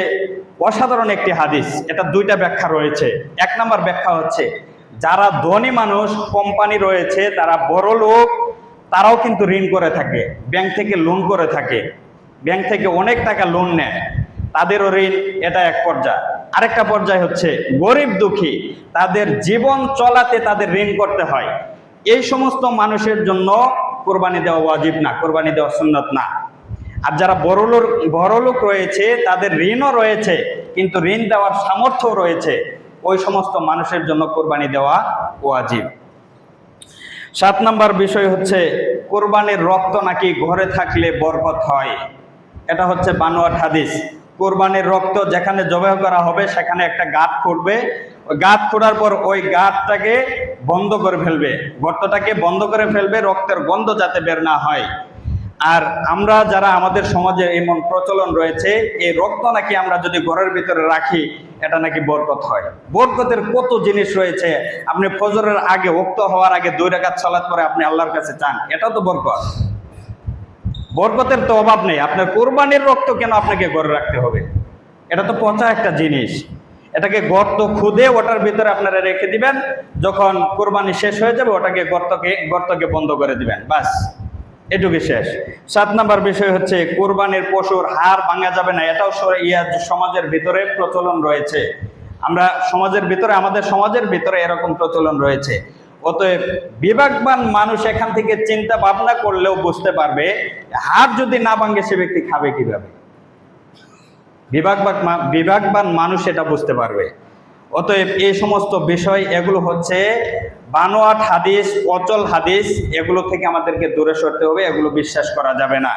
অসাধারণ একটি হাদিস, এটা 2টা ব্যাখ্যা রয়েছে। 1 নম্বর ব্যাখ্যা হচ্ছে যারা ধনী মানুষ, কোম্পানি রয়েছে, তারা বড় লোক, তারাও কিন্তু ঋণ করে থাকে, ব্যাংক থেকে লোন করে থাকে, ব্যাংক থেকে অনেক টাকা লোন নেয়, তাদেরও ঋণ, এটা এক পর্যায়। আরেকটা পর্যায় হচ্ছে গরিব দুঃখী, তাদের জীবন চলাতে তাদের ঋণ করতে হয়। এই সমস্ত মানুষের জন্য কোরবানি দেওয়া ওয়াজিব না, কোরবানি দেওয়া সুন্নাত না। আর যারা বড় লোক রয়েছে, তাদের ঋণও রয়েছে কিন্তু ঋণ দেওয়ার সামর্থ্য রয়েছে, ওই সমস্ত মানুষের জন্য কোরবানি দেওয়া ওয়াজিব। 7 নম্বর বিষয় হচ্ছে কোরবানির রক্ত নাকি ঘরে থাকলে বরকত হয়। এটা হচ্ছে বানোয়াট হাদিস। কোরবানির রক্ত যেখানে জবাই করা হবে সেখানে একটা গাঁত করবে, ওই গাঁত করার পর ওই গাঁতটাকে বন্ধ করে ফেলবে, গর্তটাকে বন্ধ করে ফেলবে, রক্তের গন্ধ যাতে বের না হয়। আর আমরা যারা আমাদের সমাজে এমন প্রচলন রয়েছে, এই রক্ত নাকি আমরা যদি ঘরের ভিতরে রাখি এটা নাকি বরকত হয়। বরকতের কত জিনিস রয়েছে, আপনি ফজরের আগে, ওয়াক্ত হওয়ার আগে 2 রাকাত সালাত পরে আপনি আল্লাহর কাছে চান, এটা তো বরকত। বরকতের তো অভাব নেই, আপনার কোরবানির রক্ত কেন আপনাকে ঘরে রাখতে হবে? এটা তো পচা একটা জিনিস, এটাকে গর্ত খুদে ওটার ভিতরে আপনারা রেখে দিবেন, যখন কোরবানি শেষ হয়ে যাবে ওটাকে গর্তকে বন্ধ করে দিবেন, বাস এটুকু শেষ। 7 নাম্বার বিষয় হচ্ছে কোরবানির পশুর হাড় ভাঙা যাবে না, এটাও সমাজের ভিতরে প্রচলন রয়েছে। আমরা আমাদের সমাজের ভিতরে এরকম প্রচলন রয়েছে। অতএব বিবেকবান মানুষ এখান থেকে চিন্তা ভাবনা করলেও বুঝতে পারবে, হাড় যদি না ভাঙে সে ব্যক্তি খাবে কিভাবে। বিবেকবান মানুষ এটা বুঝতে পারবে। অতএব এই সমস্ত বিষয়, এগুলো হচ্ছে বানোয়াট হাদিস, অচল হাদিস, এগুলো থেকে আমাদেরকে দূরে সরতে হবে, এগুলো বিশ্বাস করা যাবে না।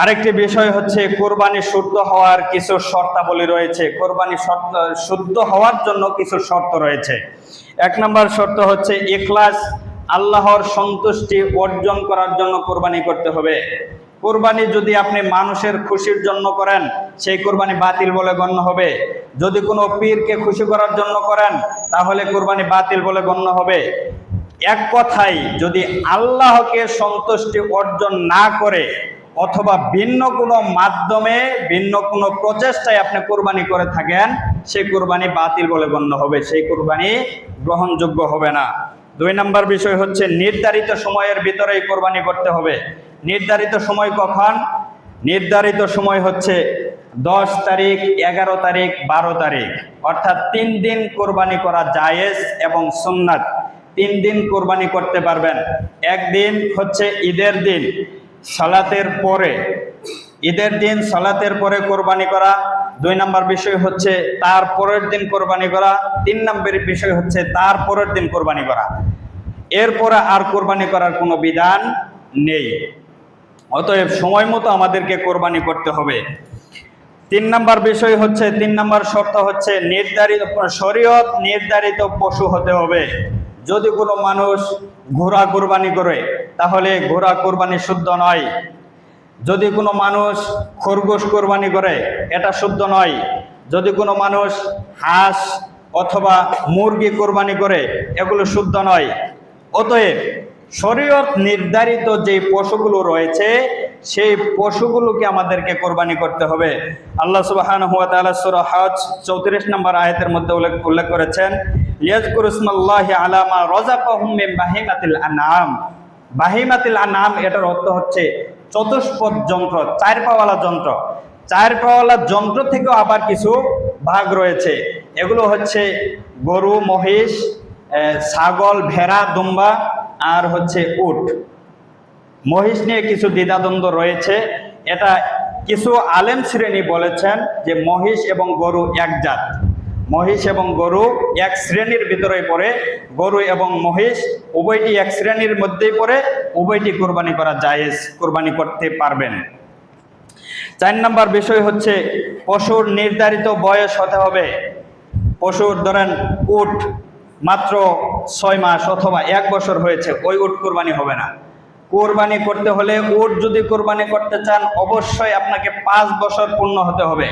আরেকটি বিষয় হচ্ছে কোরবানি শুদ্ধ হওয়ার কিছু শর্তাবলী রয়েছে। কোরবানি শুদ্ধ হওয়ার জন্য কিছু শর্ত রয়েছে। 1 নম্বর শর্ত হচ্ছে ইখলাস, আল্লাহর সন্তুষ্টি অর্জন করার জন্য কোরবানি করতে হবে। কোরবানি যদি আপনি মানুষের খুশির জন্য করেন, সেই কোরবানি বাতিল বলে গণ্য হবে। যদি কোনো পীরকে খুশি করার জন্য করেন, তাহলে কোরবানি বাতিল বলে গণ্য হবে। এক কথায়, যদি আল্লাহকে সন্তুষ্টি অর্জন না করে অথবা ভিন্ন কোনো মাধ্যমে, ভিন্ন কোনো প্রচেষ্টায় আপনি কোরবানি করে থাকেন, সেই কোরবানি বাতিল বলে গণ্য হবে, সেই কোরবানি গ্রহণযোগ্য হবে না। 2 নম্বর বিষয় হচ্ছে নির্ধারিত সময়ের ভিতরেই কোরবানি করতে হবে। নির্ধারিত সময় কখন? নির্ধারিত সময় হচ্ছে 10 তারিখ, 11 তারিখ, 12 তারিখ, অর্থাৎ 3 দিন কোরবানি করা জায়েজ এবং সুন্নাত। 3 দিন কোরবানি করতে পারবেন। একদিন হচ্ছে ঈদের দিন, সালাতের পরে, ঈদের দিন সালাতের পরে কোরবানি করা। 2 নম্বর বিষয় হচ্ছে তার পরের দিন কোরবানি করা। 3 নম্বর বিষয় হচ্ছে তার পরের দিন কোরবানি করা। এরপরে আর কোরবানি করার কোনো বিধান নেই। অতএব সময় মতো আমাদেরকে কোরবানি করতে হবে। 3 নম্বর বিষয় হচ্ছে, 3 নম্বর শর্ত হচ্ছে নির্ধারিত শরীয়ত নির্ধারিত পশু হতে হবে। যদি কোনো মানুষ ঘোড়া কোরবানি করে, তাহলে ঘোড়া কোরবানি শুদ্ধ নয়। যদি কোনো মানুষ খরগোশ কোরবানি করে, এটা শুদ্ধ নয়। যদি কোনো মানুষ হাঁস অথবা মুরগি কোরবানি করে, এগুলো শুদ্ধ নয়। অতএব শরীয়ত নির্ধারিত যে পশুগুলো রয়েছে, সেই পশুগুলোকে আমাদেরকে কোরবানি করতে হবে। আল্লাহ সুবহানাহু ওয়া তাআলা সূরা হজ 34 নম্বর আয়াতের মধ্যে উল্লেখ করেছেন, ইয়াযকুরু ইসমাল্লাহি আলা মা রাযাকাহুম মিন বাহিমাতিল আনআম। বাহিমাতিল আনআম এটার অর্থ হচ্ছে চতুষ্পদ যন্ত্র, 4 পাওয়ালা যন্ত্র। 4 পাওয়ালা যন্ত্র থেকেও আবার কিছু ভাগ রয়েছে। এগুলো হচ্ছে গরু, মহিষ, ছাগল, ভেড়া, দুম্বা আর হচ্ছে উট। মহিষ নিয়ে কিছু দ্বিধাদ্বন্দ্ব রয়েছে। এটা কিছু আলেম শ্রেণী বলেছেন যে মহিষ এবং গরু এক জাত, মহিষ এবং গরু এক শ্রেণীর ভিতরেই পড়ে। গরু এবং মহিষ উভয়টি এক শ্রেণীর মধ্যেই পড়ে, উভয়টি কোরবানি করা জায়েজ, কোরবানি করতে পারবেন। 4 নম্বর বিষয় হচ্ছে পশুর নির্ধারিত বয়স হতে হবে। পশুর ধরেন উট মাত্র 6 মাস অথবা 1 বছর হয়েছে, ওই উট কোরবানি হবে না। কোরবানি করতে হলে, উট যদি কোরবানি করতে চান, অবশ্যই আপনাকে 5 বছর পূর্ণ হতে হবে।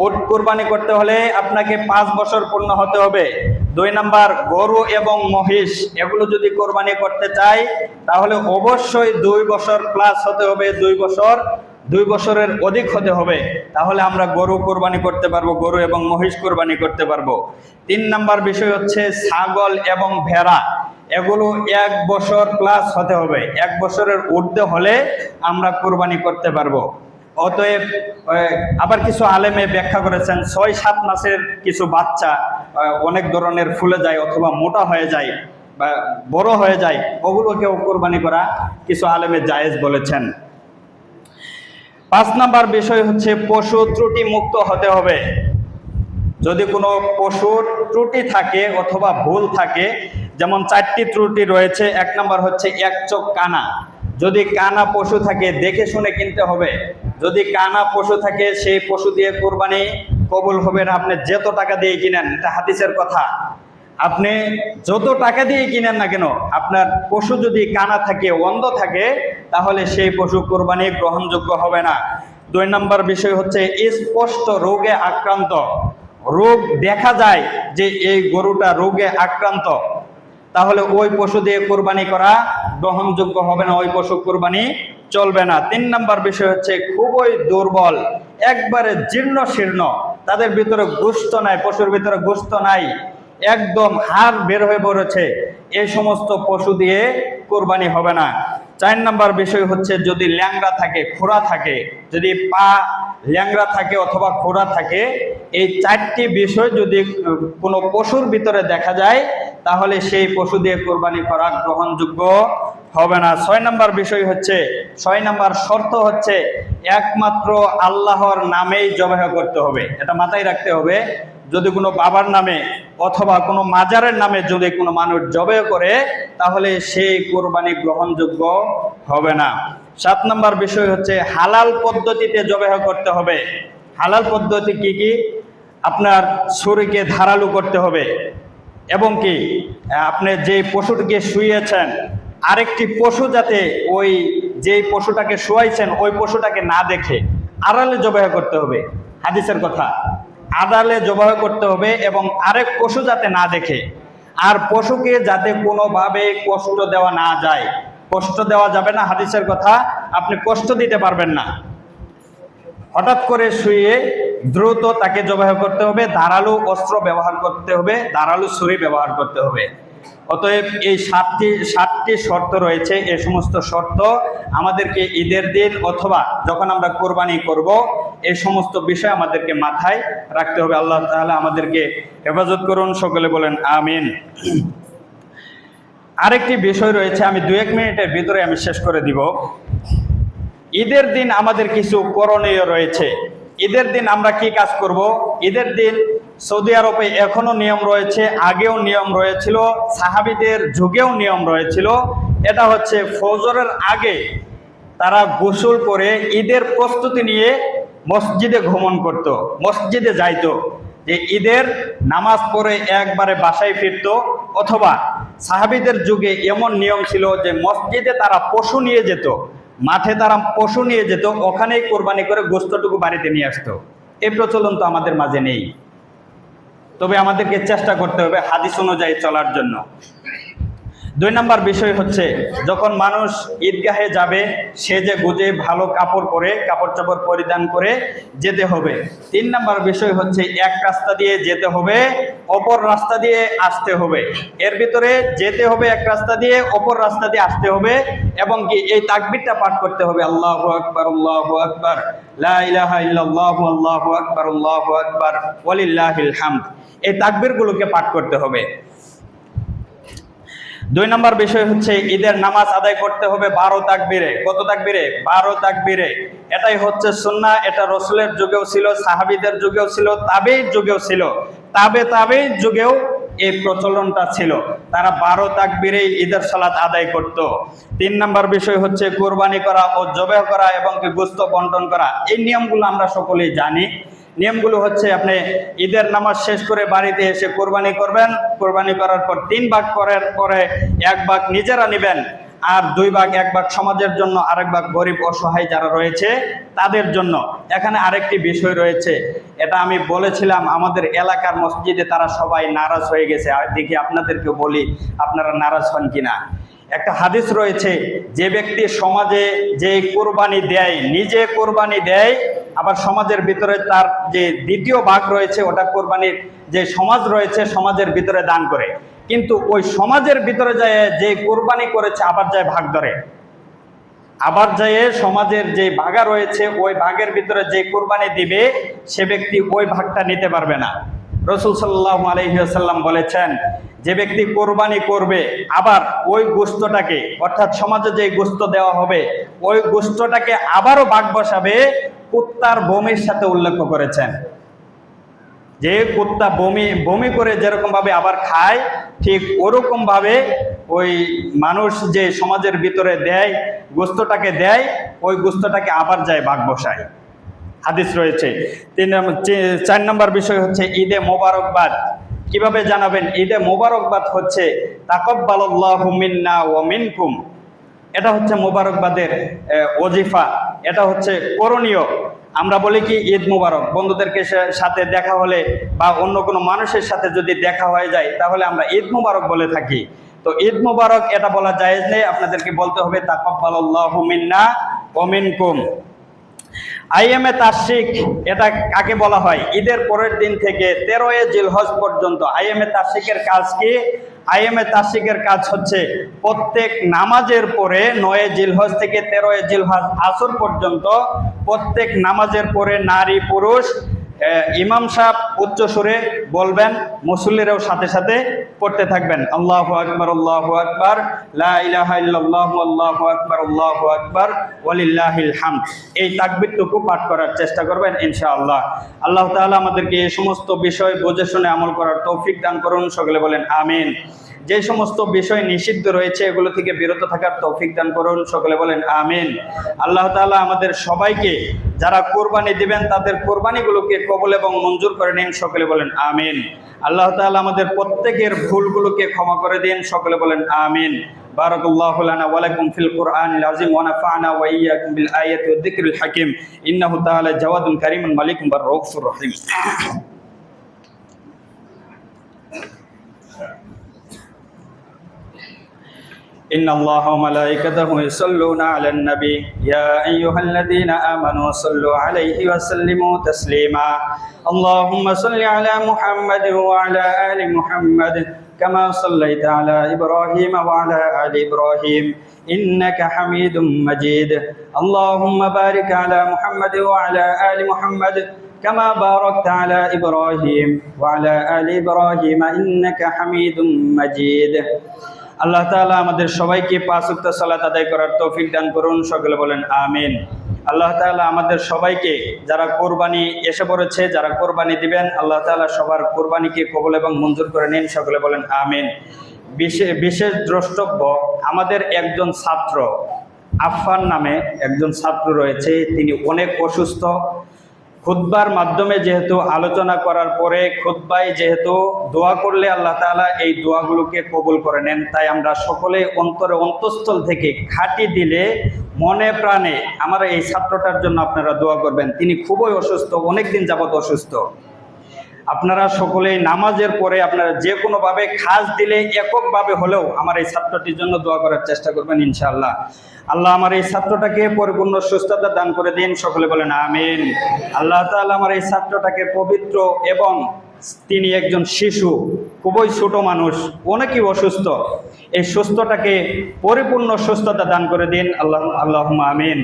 উট কোরবানি করতে হলে আপনাকে 5 বছর পূর্ণ হতে হবে। 2 নম্বর গরু এবং মহিষ, এগুলো যদি কোরবানি করতে চাই, তাহলে অবশ্যই 2 বছর প্লাস হতে হবে, 2 বছরের অধিক হতে হবে। তাহলে আমরা গরু কোরবানি করতে পারবো, গরু এবং মহিষ কোরবানি করতে পারবো। 3 নম্বর বিষয় হচ্ছে ছাগল এবং ভেড়া, এগুলো 1 বছর প্লাস হতে হবে। 1 বছরের ঊর্ধ্বে হলে আমরা কোরবানি করতে পারবো। অতএব আবার কিছু আলেমে ব্যাখ্যা করেছেন 6-7 মাসের কিছু বাচ্চা অনেক ধরনের ফুলে যায় অথবা মোটা হয়ে যায় বা বড় হয়ে যায়, ওগুলোকেও কোরবানি করা কিছু আলেমে জায়েজ বলেছেন। 5 নম্বর বিষয় হচ্ছে পশু ত্রুটি মুক্ত হতে হবে। যদি কোনো পশুর ত্রুটি থাকে অথবা ভুল থাকে, যেমন 4টি ত্রুটি রয়েছে। 1 নম্বর হচ্ছে 1 চোখ কানা। যদি কানা পশু থাকে দেখে শুনে কিনতে হবে। যদি কানা পশু থাকে, সেই পশু দিয়ে কোরবানি কবুল হবে না, আপনি যত টাকা দিয়ে কিনেন। এটা হাদিসের কথা। আপনি যত টাকা দিয়ে কিনেন না কেন, আপনার পশু যদি কানা থাকে, অন্ধ থাকে, তাহলে সেই পশু কোরবানি গ্রহণযোগ্য হবে না। 2 নম্বর বিষয় হচ্ছে স্পষ্ট রোগে আক্রান্ত। রোগ দেখা যায় যে এই গরুটা রোগে আক্রান্ত, তাহলে ওই পশু দিয়ে কোরবানি করা গ্রহণযোগ্য হবে না, ওই পশু কোরবানি চলবে না। 3 নাম্বার বিষয় হচ্ছে খুবই দুর্বল, একবারে জীর্ণ শীর্ণ, তাদের ভিতরে গোশত নাই, পশুর ভিতরে গোশত নাই, একদম হাড় বের হয়ে পড়েছে, এই সমস্ত পশু দিয়ে কোরবানি হবে না। 4 নাম্বার বিষয় হচ্ছে যদি ল্যাংড়া থাকে, খোঁড়া থাকে, যদি পা ল্যাংড়া থাকে অথবা খোঁড়া থাকে, এই 4টি বিষয় যদি কোনো পশুর ভিতরে দেখা যায় তাহলে সেই পশু দিয়ে কোরবানি করা গ্রহণযোগ্য হবে না। 6 নাম্বার বিষয় হচ্ছে, 6 নাম্বার শর্ত হচ্ছে একমাত্র আল্লাহর নামেই জবাহ করতে হবে। এটা মাথায় রাখতে হবে। যদি কোনো বাবার নামে অথবা কোনো মাজারের নামে যদি কোনো মানুষ জবাহ করে তাহলে সেই কোরবানি গ্রহণযোগ্য হবে না। 7 নাম্বার বিষয় হচ্ছে হালাল পদ্ধতিতে জবাহ করতে হবে। হালাল পদ্ধতি কি কি? আপনার ছুরিকে ধারালো করতে হবে এবং কি আপনি যে পশুটিকে শুইয়েছেন আরেকটি পশু যাতে ওই যেই পশুটাকে শুয়াইছেন ওই পশুটাকে না দেখে আড়ালে জবাহ করতে হবে। হাদিসের কথা, আড়ালে জবাহ করতে হবে এবং আরেক পশু যাতে না দেখে। আর পশুকে যাতে কোনোভাবে কষ্ট দেওয়া না যায়, কষ্ট দেওয়া যাবে না। হাদিসের কথা, আপনি কষ্ট দিতে পারবেন না। হঠাৎ করে শুয়ে দ্রুত তাকে জবাহ করতে হবে, ধারালো অস্ত্র ব্যবহার করতে হবে, ধারালো ছুরি ব্যবহার করতে হবে। অতএব এই 7টি শর্ত রয়েছে। এই সমস্ত শর্ত আমাদেরকে ঈদের দিন অথবা যখন আমরা কোরবানি করব এই সমস্ত বিষয় আমাদেরকে মাথায় রাখতে হবে। আল্লাহ তাআলা আমাদেরকে হেফাজত করুন, সকলে বলেন আমিন। আরেকটি বিষয় রয়েছে, আমি 2-1 মিনিটের ভিতরে আমি শেষ করে দিব। ঈদের দিন আমাদের কিছু করণীয় রয়েছে। ঈদের দিন আমরা কি কাজ করব? ঈদের দিন সৌদি আরবে এখনো নিয়ম রয়েছে, আগেও নিয়ম রয়েছিল, সাহাবীদের যুগেও নিয়ম রয়েছিল। এটা হচ্ছে ফজরের আগে তারা গোসল করে ঈদের প্রস্তুতি নিয়ে মসজিদে গমন করত, মসজিদে যাইতো, যে ঈদের নামাজ পড়ে একবারে বাসায় ফিরত। অথবা সাহাবীদের যুগে এমন নিয়ম ছিল যে মসজিদে তারা পশু নিয়ে যেত, মাঠে তারা পশু নিয়ে যেত, ওখানেই কোরবানি করে গোশতটুকু বাড়িতে নিয়ে আসতো। এই প্রচলন তো আমাদের মাঝে নেই। তবে আমাদেরকে চেষ্টা করতে হবে হাদিস অনুযায়ী চলার জন্য। 2 নাম্বার বিষয় হচ্ছে যখন মানুষ ঈদগাহে যাবে সেজে গুজে ভালো কাপড় পরে, কাপড় চোপড় পরিধান করে যেতে হবে। 3 নাম্বার বিষয় হচ্ছে এক রাস্তা দিয়ে যেতে হবে, অপর রাস্তা দিয়ে আসতে হবে। এর ভিতরে যেতে হবে এক রাস্তা দিয়ে, অপর রাস্তা দিয়ে আসতে হবে এবং কি এই তাকবীরটা পাঠ করতে হবে, আল্লাহু আকবার, আল্লাহু আকবার, লা ইলাহা ইল্লাল্লাহু, আল্লাহু আকবার, আল্লাহু আকবার, ওয়ালিল্লাহিল হামদ। এই তাকবীরগুলোকে পাঠ করতে হবে। 2 নম্বর বিষয় হচ্ছে ঈদের নামাজ আদায় করতে হবে 12 তাকবীরে। কত তাকবীরে? 12 তাকবীরে। এটাই হচ্ছে সুন্নাহ। এটা রাসূলের যুগেও ছিল, সাহাবীদের যুগেও ছিল, তাবেঈর যুগেও ছিল, তাবেঈর যুগেও এই প্রচলনটা ছিল। তারা 12 তাকবীরে ঈদের সালাত আদায় করত। 3 নম্বর বিষয় হচ্ছে কুরবানি করা ও জবাহ করা এবং কি গোশত বন্টন করা। এই নিয়মগুলো আমরা সকলেই জানি। নিয়মগুলো হচ্ছে আপনি ঈদের নামাজ শেষ করে বাড়িতে এসে কোরবানি করবেন। কোরবানি করার পর 3 ভাগ করার পরে 1 ভাগ নিজেরা নেবেন, আর 2 ভাগ, 1 ভাগ সমাজের জন্য, আরেক ভাগ গরিব অসহায় যারা রয়েছে তাদের জন্য। এখানে আরেকটি বিষয় রয়েছে, এটা আমি বলেছিলাম আমাদের এলাকার মসজিদে তারা সবাই নারাজ হয়ে গেছে। আর দেখি আপনাদেরকে বলি, আপনারা নারাজ হন কিনা। একটা হাদিস রয়েছে, যে ব্যক্তি সমাজে যে কোরবানি দেয়, নিজে কোরবানি দেয়, আবার সমাজের ভিতরে তার যে দ্বিতীয় ভাগ রয়েছে ওটা কোরবানির যে সমাজ রয়েছে সমাজের ভিতরে দান করে, কিন্তু ওই সমাজের ভিতরে যায় যে কোরবানি করেছে আবার যায় ভাগ ধরে, আবার যায় সমাজের যে ভাগা রয়েছে ওই ভাগের ভিতরে যে কোরবানি দিবে সে ব্যক্তি ওই ভাগটা নিতে পারবে না। রাসূল সাল্লাল্লাহু আলাইহি ওয়াসাল্লাম বলেছেন, যে ব্যক্তি কোরবানি করবে আবার ওই গোশতটাকে, অর্থাৎ সমাজে যে গোশত দেওয়া হবে ওই গোশতটাকে আবারও ভাগ বসাবে কুত্তার বমির সাথে উল্লেখ করেছেন। যে কুত্তা বমি করে যেরকম ভাবে আবার খায়, ঠিক ওরকম ভাবে ওই মানুষ যে সমাজের ভিতরে দেয়, গোশতটাকে দেয়, ওই গোশতটাকে আবার যায় ভাগ বসায়। হাদিস রয়েছে। 4 নম্বর বিষয় হচ্ছে ঈদে মোবারকবাদ। কিভাবে জানাবেন? ঈদে মোবারকবাদ হচ্ছে তাকাব্বালাল্লাহু মিন্না ওয়া মিনকুম। এটা হচ্ছে মোবারকবাদের ওজিফা, এটা হচ্ছে করণীয়। আমরা বলি কি ঈদ মোবারক, বন্ধুদেরকে সাথে দেখা হলে বা অন্য কোনো মানুষের সাথে যদি দেখা হয়ে যায় তাহলে আমরা ঈদ মোবারক বলে থাকি। তো ঈদ মোবারক এটা বলা জায়েজ নেই, আপনাদেরকে বলতে হবে তাকাব্বালাল্লাহু মিন্না ওমিনকুম। আইয়ামে তাশরিক এটা কাকে বলা হয়? ঈদের পরের দিন থেকে 13 জিলহজ পর্যন্ত আইয়ামে তাশরিকের কাজ কি? আইয়ামে তাশরিকের কাজ হচ্ছে প্রত্যেক নামাজের পরে 9 জিলহজ থেকে 13 জিলহজ আসর পর্যন্ত প্রত্যেক নামাজের পরে নারী পুরুষ ইমাম সাহেব উচ্চ সুরে বলবেন, মুসল্লিরাও সাথে সাথে পড়তে থাকবেন আল্লাহু আকবার আল্লাহু আকবার লা ইলাহা ইল্লাল্লাহু আল্লাহু আকবার আল্লাহু আকবার ওয়ালিল্লাহিল হামদ। এই তাকবীরটুকু পাঠ করার চেষ্টা করবেন ইনশাআল্লাহ। আল্লাহ তাআলা আমাদেরকে এই সমস্ত বিষয় বুঝে শুনে আমল করার তৌফিক দান করুন, সকলে বলেন আমিন। যে সমস্ত বিষয় নিষিদ্ধ রয়েছে এগুলো থেকে বিরত থাকার তৌফিক দান করুন, সকলে বলেন আমিন। আল্লাহ তাআলা আমাদের সবাইকে যারা কোরবানি দিবেন তাদের কোরবানিগুলোকে কবুল এবং মঞ্জুর করে নিন, সকলে বলেন আমিন। আল্লাহ তাআলা আমাদের প্রত্যেকের ভুলগুলোকে ক্ষমা করে দিন, সকলে বলেন আমিন। বারাকাল্লাহু লানা ওয়া লাকুম ফিল কুরআনিল আযীম ওয়া নাফা'না ওয়া ইয়্যাকুম বিল আয়াতি ওয়াদ যিকরিল হাকীম ইন্নাহু তাআলা জাওয়াদুন কারীমুন মালিকুম বার রাউফুর রহিম। إن الله وملائكته يصلون على النبي يا أيها الذين آمنوا صلوا عليه وسلموا تسليما اللهم صل على محمد وعلى آل محمد كما صليت على إبراهيم وعلى آل إبراهيم إنك حميد مجيد اللهم بارك على محمد وعلى آل محمد كما باركت على إبراهيم وعلى آل إبراهيم إنك حميد مجيد। আল্লাহ তাআলা আমাদের সবাইকে 5 ওয়াক্ত সালাত আদায় করার তৌফিক দান করুন, সকলে বলেন আমিন। আল্লাহ তাআলা আমাদের সবাইকে যারা কোরবানি এসে পড়েছে, যারা কোরবানি দিবেন, আল্লাহ তাআলা সবার কোরবানিকে কবুল এবং মঞ্জুর করে নিন, সকলে বলেন আমিন। বিশেষ দ্রষ্টব্য আমাদের একজন ছাত্র আফফান নামে একজন ছাত্র রয়েছে, তিনি অনেক অসুস্থ। খুতবার মাধ্যমে যেহেতু আলোচনা করার পরে খুতবায় যেহেতু দোয়া করলে আল্লাহ তাআলা এই দোয়াগুলোকে কবুল করে নেন, তাই আমরা সকলে অন্তরে অন্তঃস্থল থেকে খাঁটি দিলে মনে প্রাণে আমার এই ছাত্রটার জন্য আপনারা দোয়া করবেন। তিনি খুবই অসুস্থ, অনেক দিন যাবত অসুস্থ। আপনারা সকলেই নামাজের পরে আপনারা যে কোনোভাবে খাস দিলে এককভাবে হলেও আমার এই ছাত্রটির জন্য দোয়া করার চেষ্টা করবেন ইনশাআল্লাহ। আল্লাহ আমার এই ছাত্রটাকে পরিপূর্ণ সুস্থতা দান করে দিন, সকলে বলেন আমিন। আল্লাহ তাআলা আমার এই ছাত্রটাকে পবিত্র, এবং তিনি একজন শিশু, খুবই ছোট মানুষ, অনেকই অসুস্থ, এই সুস্থটাকে পরিপূর্ণ সুস্থতা দান করে দিন আল্লাহুম্মা আমিন।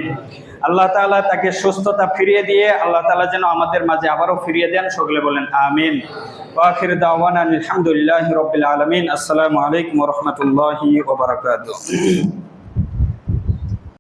আল্লাহ তাআলা তাকে সুস্থতা ফিরিয়ে দিয়ে আল্লাহ তাআলা যেন আমাদের মাঝে আবারও ফিরিয়ে দেন, সকলে বলেন আমিন। ওয়া আখির দাওয়ানা আলহামদুলিল্লাহি রাব্বিল আলামিন। আসসালামু আলাইকুম ওয়া রাহমাতুল্লাহি ওয়া বারাকাতুহু।